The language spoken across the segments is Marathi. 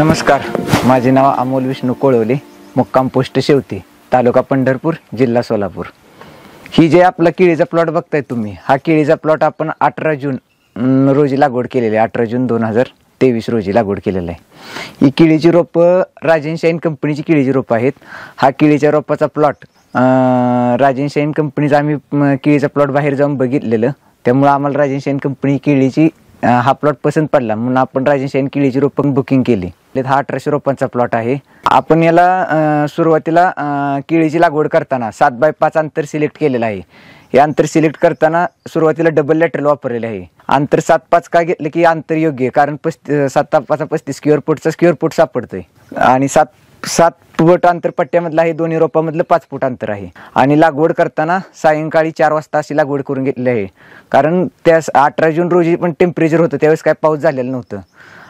नमस्कार, माझे नाव अमोल विष्णू कोळवले, मुक्काम पोस्ट शेवती, तालुका पंढरपूर, जिल्हा सोलापूर। ही जे आपला केळीचा प्लॉट बघताय तुम्ही, हा केळीचा प्लॉट आपण 18 जून रोजी लागवड केलेली आहे। 18 जून 2023 रोजी लागवड केलेली आहे। ही केळीची रोपं राजन शाईन कंपनीची केळीची रोपं आहेत। हा केळीच्या रोपाचा प्लॉट राजन शाईन कंपनीचा आम्ही केळीचा प्लॉट बाहेर जाऊन बघितलेलं, त्यामुळे आम्हाला राजन शाईन कंपनी केळीची हा प्लॉट पसंत पडला म्हणून आपण राजन शाईन केळीची रोपं बुकिंग केली। हा 1800 रोपांचा प्लॉट आहे। आपण याला सुरुवातीला केळीची लागवड करताना 7x5 अंतर सिलेक्ट केलेलं आहे। हे अंतर सिलेक्ट करताना सुरुवातीला डबल लॅटरल वापरलेले आहे। अंतर 7x5 का घेतलं की अंतर योग्य आहे, कारण 7x5 35 स्क्वेअर फूट सापडतोय आणि 7 फूट अंतर पट्ट्यामधलं आहे। दोन्ही रोपामधलं 5 फूट अंतर आहे आणि लागवड करताना सायंकाळी 4 वाजता अशी लागवड करून घेतली आहे, कारण त्या 18 जून रोजी पण टेम्परेचर होतं, त्यावेळेस काय पाऊस झालेला नव्हतं।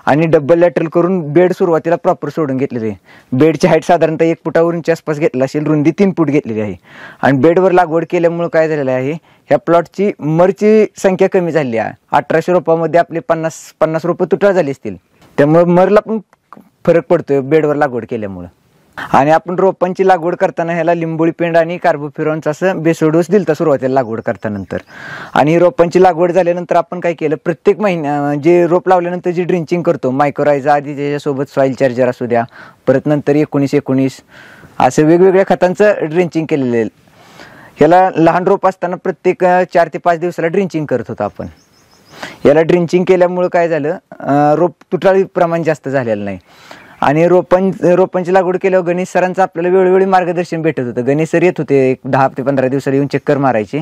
आणि डबल लॅटरल करून बेड सुरुवातीला प्रॉपर सोडून घेतलेले आहे। बेडची हाईट साधारणतः 1 फुटावरूनच्या आसपास घेतला असेल, रुंदी 3 फूट घेतलेली आहे। आणि बेडवर लागवड केल्यामुळे काय झालेलं आहे, ह्या प्लॉटची मरची संख्या कमी झाली आहे। 1800 रोपामध्ये आपले 50 रोपं तुटळ झाली असतील, त्यामुळे मरला पण फरक पडतोय बेडवर लागवड केल्यामुळे। आणि आपण रोपांची लागवड करताना ह्याला लिंबोळी पेंड आणि कार्बोफ्युरॉनचा असं बेसो डोस दिलता सुरुवातीला लागवड करतानंतर। आणि रोपांची लागवड झाल्यानंतर आपण काय केलं, प्रत्येक महिन्या जे रोप लावल्यानंतर जी ड्रिंचिंग करतो, मायक्रोरायझा आधी त्याच्यासोबत सॉइल चार्जर असू द्या, परत नंतर 19-19 असे वेगवेगळ्या खतांचं ड्रिंचिंग केलेलं आहे। ह्याला लहान रोप असताना प्रत्येक 4 ते 5 दिवसाला ड्रिंचिंग करत होतो आपण। याला ड्रिंचिंग केल्यामुळे काय झालं, रोप तुटाळी प्रमाण जास्त झालेलं नाही। आणि रोपांची लागवड केल्यावर गणेश सरांचं आपल्याला वेळोवेळी मार्गदर्शन भेटत होतं। गणेश सर येत होते, 10 ते 15 दिवसाला येऊन चक्कर मारायचे,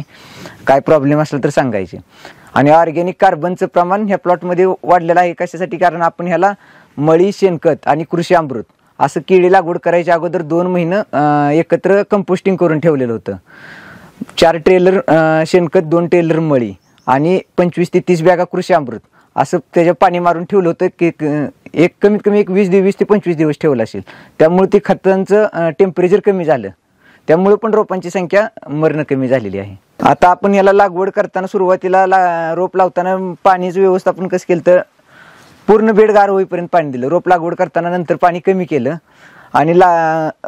काय प्रॉब्लेम असला तर सांगायचे। आणि ऑर्गॅनिक कार्बनचं प्रमाण ह्या प्लॉटमध्ये वाढलेलं आहे। कशासाठी, कारण आपण ह्याला मळी, शेणखत आणि कृषी अमृत असं केळी लागवड करायच्या अगोदर 2 महिने एकत्र कंपोस्टिंग करून ठेवलेलं होतं। 4 ट्रेलर शेणखत, 2 ट्रेलर मळी आणि 25 ते 30 बॅगा कृषी अमृत असं त्याच्या पाणी मारून ठेवलं होतं की कमीत कमी 20 ते 25 दिवस ठेवलं असेल। त्यामुळे ते खतांचं टेम्परेचर कमी झालं, त्यामुळे पण रोपांची संख्या मरणं कमी झालेली आहे। आता आपण याला लागवड करताना सुरुवातीला रोप लावताना पाणीचं व्यवस्थापन कसं केलं, तर पूर्ण बेड गार होईपर्यंत पाणी दिलं। रोप लागवड करताना नंतर पाणी कमी केलं आणि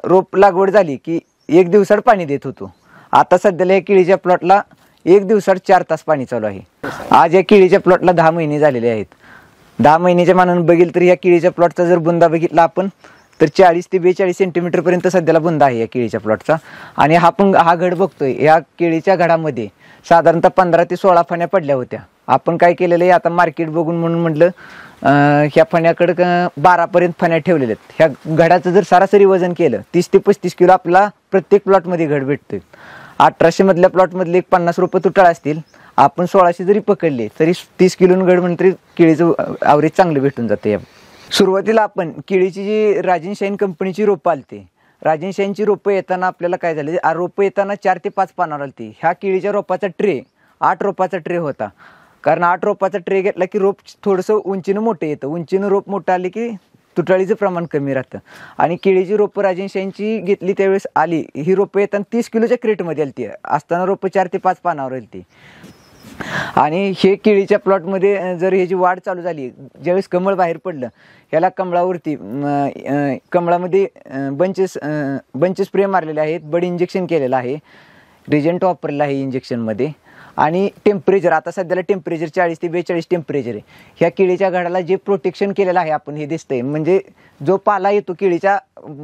रोप लागवड झाली की 1 दिवसाड पाणी देत होतो। आता सध्याला या केळीच्या प्लॉटला 1 दिवसाड 4 तास पाणी चालू आहे। आज या केळीच्या प्लॉटला 10 महिने झालेले आहेत। 10 महिन्याच्या मानाने बघितलं तर या केळीच्या प्लॉटचा जर बुंदा बघितला आपण तर 40 ते 42 सेंटीमीटर पर्यंत सध्याला बुंदा आहे या केळीच्या प्लॉटचा। आणि हा घड बघतोय, या केळीच्या घडामध्ये साधारणतः 15 ते 16 फण्या पडल्या होत्या। आपण काय केलेलं आहे, आता मार्केट बघून म्हणून म्हटलं ह्या फण्याकडे 12 पर्यंत फण्या ठेवलेल्या आहेत। ह्या घडाचं जर सरासरी वजन केलं 30 ते 35 किलो आपला प्रत्येक प्लॉटमध्ये घड भेटतोय। 1800 मधल्या प्लॉटमधले 50 रोपं तुटाळ असतील, आपण 1600 जरी पकडले तरी 30 किलो घड म्हणून केळीचं ॲव्हरेज चांगलं भेटून जाते। सुरुवातीला आपण केळीची जी राजन शाईन कंपनीची रोपं आलती, राजन शाईनची रोपं येताना आपल्याला काय झालं, रोपं येताना 4 ते 5 पानावर आलती। ह्या केळीच्या रोपाचा ट्रे 8 रोपाचा ट्रे होता, कारण 8 रोपाचा ट्रे घेतला की रोप थोडंसं उंचीनं मोठं येतं। उंचीनं रोप मोठं आले की तुटाळीचं प्रमाण कमी राहतं। आणि केळीची रोपं राजन शाईनची घेतली त्यावेळेस आली, ही रोपं येताना 30 किलोच्या क्रेटमध्ये आलती, असताना रोपं 4 ते 5 पानावर आलती। आणि हे केळीच्या प्लॉटमध्ये जर ह्याची वाढ चालू झाली, ज्यावेळेस कमळ बाहेर पडलं, ह्याला कमळावरती कमळामध्ये बंच स्प्रे मारलेले आहेत, बड इंजेक्शन केलेलं आहे, रिजंट वापरलेलं आहे इंजेक्शनमध्ये। आणि टेम्परेचर आता सध्याला टेम्परेचर 40 ते 42 टेम्परेचर आहे। ह्या केळीच्या घडाला जे प्रोटेक्शन केलेलं आहे आपण, हे दिसतंय, म्हणजे जो पाला येतो केळीच्या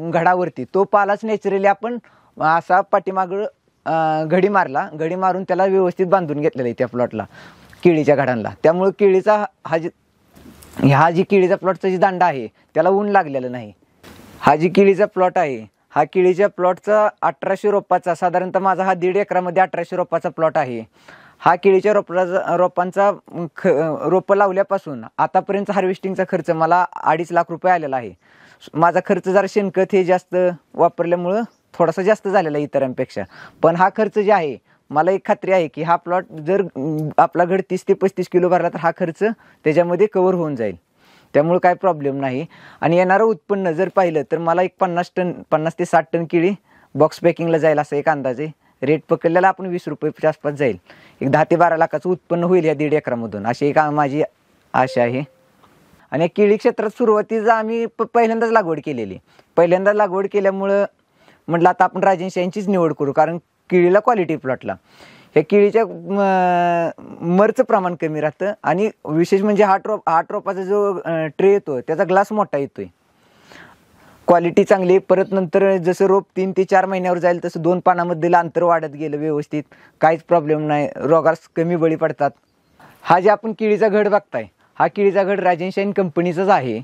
घडावरती, तो पालाच नॅचरली आपण असा पाठीमागं घडी मारून त्याला व्यवस्थित बांधून घेतलेलं आहे त्या प्लॉटला, केळीच्या घडांना। त्यामुळे केळीचा हा जी केळीचा प्लॉटचा जी दांडा आहे त्याला ऊन लागलेलं नाही। हा जी केळीचा प्लॉट आहे, हा केळीच्या प्लॉटचा 1800 रोपाचा, साधारणतः माझा हा 1.5 एकरामध्ये 1800 रोपाचा प्लॉट आहे। हा केळीच्या रोपांचा रोपं लावल्यापासून आतापर्यंत हार्वेस्टिंगचा खर्च मला 2.5 लाख रुपये आलेला आहे। माझा खर्च जरा शेणखत हे जास्त वापरल्यामुळं थोडासा जास्त झालेला आहे इतरांपेक्षा, पण हा खर्च जे आहे, मला एक खात्री आहे की हा प्लॉट जर आपला घड 30 ते 35 किलो भरला तर हा खर्च त्याच्यामध्ये कव्हर होऊन जाईल, त्यामुळे काय प्रॉब्लेम नाही। आणि येणारं उत्पन्न जर पाहिलं तर मला एक 50 ते 60 टन केळी बॉक्स पॅकिंगला जाईल असं एक अंदाजे रेट पकडलेला आपण 20 रुपयाच्या आसपास जाईल। एक 10 ते 12 लाखाचं उत्पन्न होईल या 1.5 एकरामधून, अशी एक माझी आशा आहे। आणि या केळी क्षेत्रात सुरुवातीला आम्ही पहिल्यांदाच लागवड केलेली. पहिल्यांदा लागवड केल्यामुळं म्हटलं आता आपण राजहंस यांचीच निवड करू, कारण केळीला क्वालिटी प्लॉटला ह्या केळीच्या मरचं प्रमाण कमी राहतं आणि विशेष म्हणजे हा ट्रोपाचा जो ट्रे येतो त्याचा ग्लास मोठा येतोय, क्वालिटी चांगली. परत नंतर जसं रोप 3 ते 4 महिन्यावर जाईल तसं 2 पानामधलं अंतर वाढत गेलं व्यवस्थित, काहीच प्रॉब्लेम नाही, रोगास कमी बळी पडतात. हा जे आपण केळीचा घड बघताय हा केळीचा घड राजहंस कंपनीचाच आहे.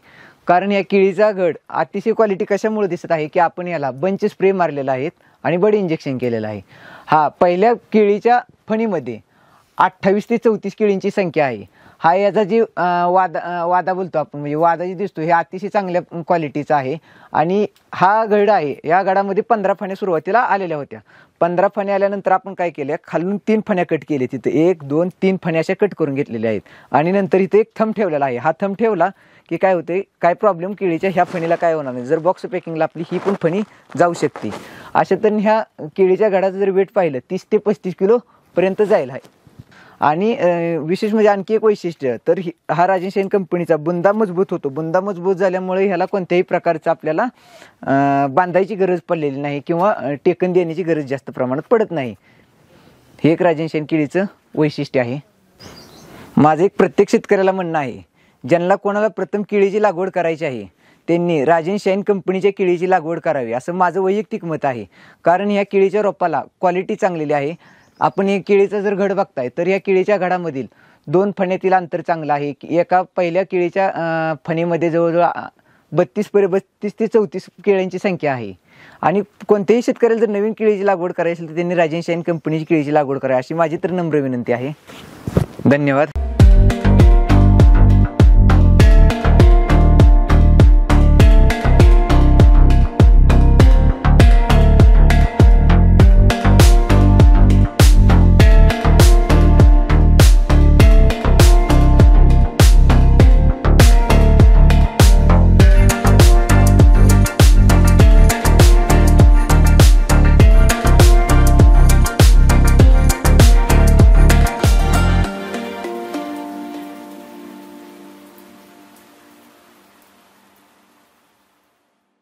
कारण या केळीचा घड अतिशय क्वालिटी कशामुळे दिसत आहे की आपण याला बंच स्प्रे मारलेला आहे आणि बडी इंजेक्शन केलेलं आहे. हा पहिल्या केळीच्या फणीमध्ये 28 ते 34 केळींची संख्या आहे. हा याचा जी वादा बोलतो आपण, म्हणजे वादा जी दिसतो हे अतिशय चांगल्या क्वालिटीचा आहे. आणि हा घड आहे, या घडामध्ये 15 फण्या सुरुवातीला आलेल्या होत्या. 15 फण्या आल्यानंतर आपण काय केलं, खालून 3 फण्या कट केले, तिथे 1 2 3 फण्या अशा कट करून घेतलेल्या आहेत. आणि नंतर इथे एक थंब ठेवलेला आहे. हा थंब ठेवला की काय होते, काय प्रॉब्लेम केळीच्या ह्या फणीला काय होणार नाही, जर बॉक्स पॅकिंगला आपली ही पण फणी जाऊ शकते. अशा तर ह्या केळीच्या घडाचं जर वेट पाहिलं 30 ते 35 किलो पर्यंत जाईल आहे. आणि विशेष म्हणजे आणखी एक वैशिष्ट्य तर हा राजहंस कंपनीचा बुंदा मजबूत होतो. बुंदा मजबूत झाल्यामुळे ह्याला कोणत्याही प्रकारचं आपल्याला बांधायची गरज पडलेली नाही किंवा टेकन देण्याची गरज जास्त प्रमाणात पडत नाही. हे एक राजहंस केळीचं वैशिष्ट्य आहे. माझं एक प्रत्येक शेतकऱ्याला म्हणणं आहे, ज्यांना कोणाला प्रथम केळीची लागवड करायची आहे त्यांनी राजहंस कंपनीच्या केळीची लागवड करावी असं माझं वैयक्तिक मत आहे. कारण ह्या केळीच्या रोपाला क्वालिटी चांगलेली आहे. आपण हे केळीचा जर घड बघताय तर या केळीच्या घडामधील 2 फण्यातील अंतर चांगलं आहे. एका पहिल्या केळीच्या फणीमध्ये जवळजवळ 32 ते 34 केळ्यांची संख्या आहे. आणि कोणत्याही शेतकऱ्याला जर नवीन केळीची लागवड करायची असेल तर त्यांनी राजहंस कंपनीची केळीची लागवड करावी अशी माझी तर नम्र विनंती आहे. धन्यवाद.